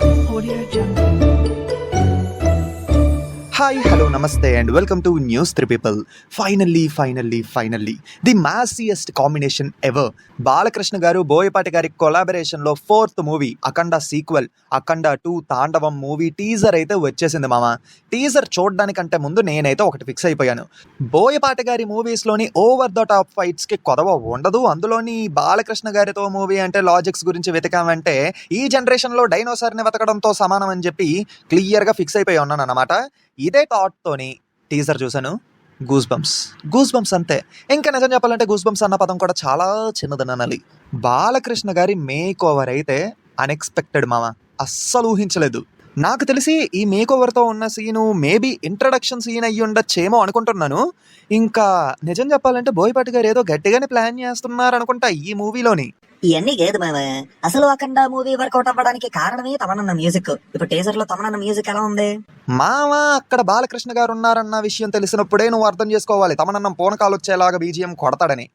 Audio Jungle. Hi hello నమస్తే and welcome to news three people. Finally the massiest combination ever. Balakrishna garu Boyapati గారి కొలాబరేషన్లో 4th movie అఖండ sequel అఖండ 2 తాండవం movie teaser అయితే వచ్చేసింది మామ. Teaser చూడడానికంటే ముందు నేనైతే ఒకటి ఫిక్స్ అయిపోయాను. బోయపాటి గారి మూవీస్లోని ఓవర్ ద టాప్ ఫైట్స్కి కొదవ ఉండదు. అందులోని బాలకృష్ణ గారితో మూవీ అంటే లాజిక్స్ గురించి వెతకామంటే ఈ జనరేషన్లో డైనోసార్ని వెతకడంతో సమానం అని చెప్పి క్లియర్గా ఫిక్స్ అయిపోయి ఉన్నాను అన్నమాట. ఇదే థాట్తోని టీజర్ చూశాను. గూస్ బంప్స్ అంతే. ఇంకా నిజం చెప్పాలంటే గూస్ బంప్స్ అన్న పదం కూడా చాలా చిన్నదని అనాలి. బాలకృష్ణ గారి మేక్ ఓవర్ అయితే అన్ఎక్స్పెక్టెడ్ మామ. అస్సలు ఊహించలేదు. నాకు తెలిసి ఈ మేక్ ఓవర్తో ఉన్న సీను మేబీ ఇంట్రడక్షన్ సీన్ అయ్యి ఉండొచ్చేమో అనుకుంటున్నాను. ఇంకా నిజం చెప్పాలంటే బోయపాటి గారు ఏదో గట్టిగానే ప్లాన్ చేస్తున్నారు అనుకుంటా ఈ మూవీలోని. ఇవన్నీ లేదు మామ. అసలు అఖండ మూవీ వర్కౌట్ అవ్వడానికి కారణమే తమనన్న మ్యూజిక్. ఇప్పుడు టీజర్ లో తమనన్న మ్యూజిక్ ఎలా ఉంది మామ? అక్కడ బాలకృష్ణ గారు ఉన్నారన్న విషయం తెలిసినప్పుడే నువ్వు అర్థం చేసుకోవాలి తమనన్నం పూనకాలు వచ్చేలాగా బీజిఎం కొడతాడని.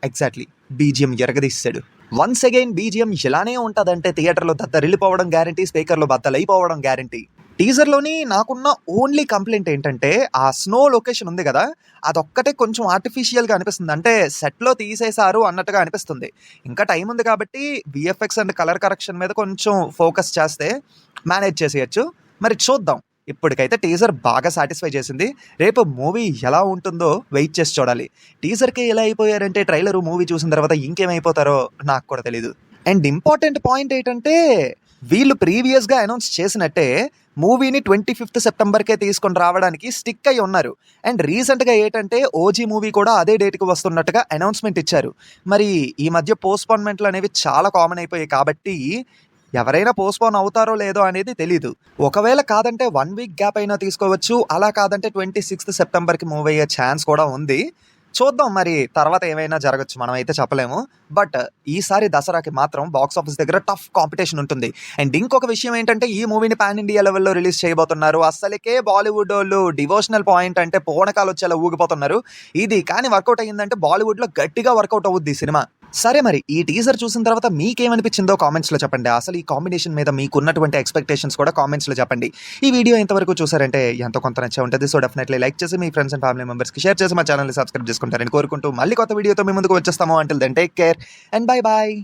ఎగ్జాక్ట్లీ బీజిఎం ఎరగదీశాడు. వన్స్ అగైన్ బీజిఎం ఇలానే ఉంటుందంటే థియేటర్లో దద్దరిల్లిపోవడం గ్యారంటీ, స్పీకర్లో బద్దలైపోవడం గ్యారంటీ. టీజర్లోని నాకున్న ఓన్లీ కంప్లైంట్ ఏంటంటే ఆ స్నో లొకేషన్ ఉంది కదా, అదొక్కటే కొంచెం ఆర్టిఫిషియల్గా అనిపిస్తుంది. అంటే సెట్లో తీసేశారు అన్నట్టుగా అనిపిస్తుంది. ఇంకా టైం ఉంది కాబట్టి విఎఫ్ఎక్స్ అండ్ కలర్ కరెక్షన్ మీద కొంచెం ఫోకస్ చేస్తే మేనేజ్ చేసేయచ్చు. మరి చూద్దాం. ఇప్పటికైతే టీజర్ బాగా సాటిస్ఫై చేసింది. రేపు మూవీ ఎలా ఉంటుందో వెయిట్ చేసి చూడాలి. టీజర్కే ఎలా అయిపోయారంటే ట్రైలరు మూవీ చూసిన తర్వాత ఇంకేమైపోతారో నాకు కూడా తెలీదు. అండ్ ఇంపార్టెంట్ పాయింట్ ఏంటంటే వీళ్ళు ప్రీవియస్గా అనౌన్స్ చేసినట్టే మూవీని 25th సెప్టెంబర్కే తీసుకొని రావడానికి స్టిక్ అయి ఉన్నారు. అండ్ రీసెంట్గా ఏంటంటే ఓజీ మూవీ కూడా అదే డేట్కి వస్తున్నట్టుగా అనౌన్స్మెంట్ ఇచ్చారు. మరి ఈ మధ్య పోస్ట్పోన్మెంట్లు అనేవి చాలా కామన్ అయిపోయాయి కాబట్టి ఎవరైనా పోస్ట్పోన్ అవుతారో లేదో అనేది తెలీదు. ఒకవేళ కాదంటే 1 వీక్ గ్యాప్ అయినా తీసుకోవచ్చు. అలా కాదంటే 26th సెప్టెంబర్కి మూవ్ అయ్యే ఛాన్స్ కూడా ఉంది. చూద్దాం, మరి తర్వాత ఏమైనా జరగచ్చు, మనం అయితే చెప్పలేము. బట్ ఈసారి దసరాకి మాత్రం బాక్స్ ఆఫీస్ దగ్గర టఫ్ కాంపిటీషన్ ఉంటుంది. అండ్ ఇంకొక విషయం ఏంటంటే ఈ మూవీని పాన్ ఇండియా లెవెల్లో రిలీజ్ చేయబోతున్నారు. అసలుకే బాలీవుడ్ వాళ్ళు డివోషనల్ పాయింట్ అంటే పూనకాలు వచ్చేలా ఊగిపోతున్నారు. ఇది కానీ వర్కౌట్ అయ్యిందంటే బాలీవుడ్లో గట్టిగా వర్కౌట్ అవుద్ది ఈ సినిమా. సరే, మరి ఈ టీజర్ చూసిన తర్వాత మీకేమనిపించిందో కామెంట్స్లో చెప్పండి. అసలు ఈ కాంబినేషన్ మీద మీకున్నటువంటి ఎక్స్పెక్టేషన్స్ కూడా కామెంట్స్లో చెప్పండి. ఈ వీడియో ఎంతవరకు చూసారంటే ఎంతో కొంత నచ్చే ఉంటుంది. సో డెఫినెట్లీ లైక్ చేసి మీ ఫ్రెండ్స్ అండ్ ఫ్యామిలీ మెంబర్స్కి షేర్ చేసి మా ఛానల్ని సబ్స్క్రైబ్ చేసుకుంటారని కోరుకుంటూ మళ్ళీ కొత్త వీడియోతో మీ ముందుకు వచ్చేస్తాము. Until then take care and bye bye.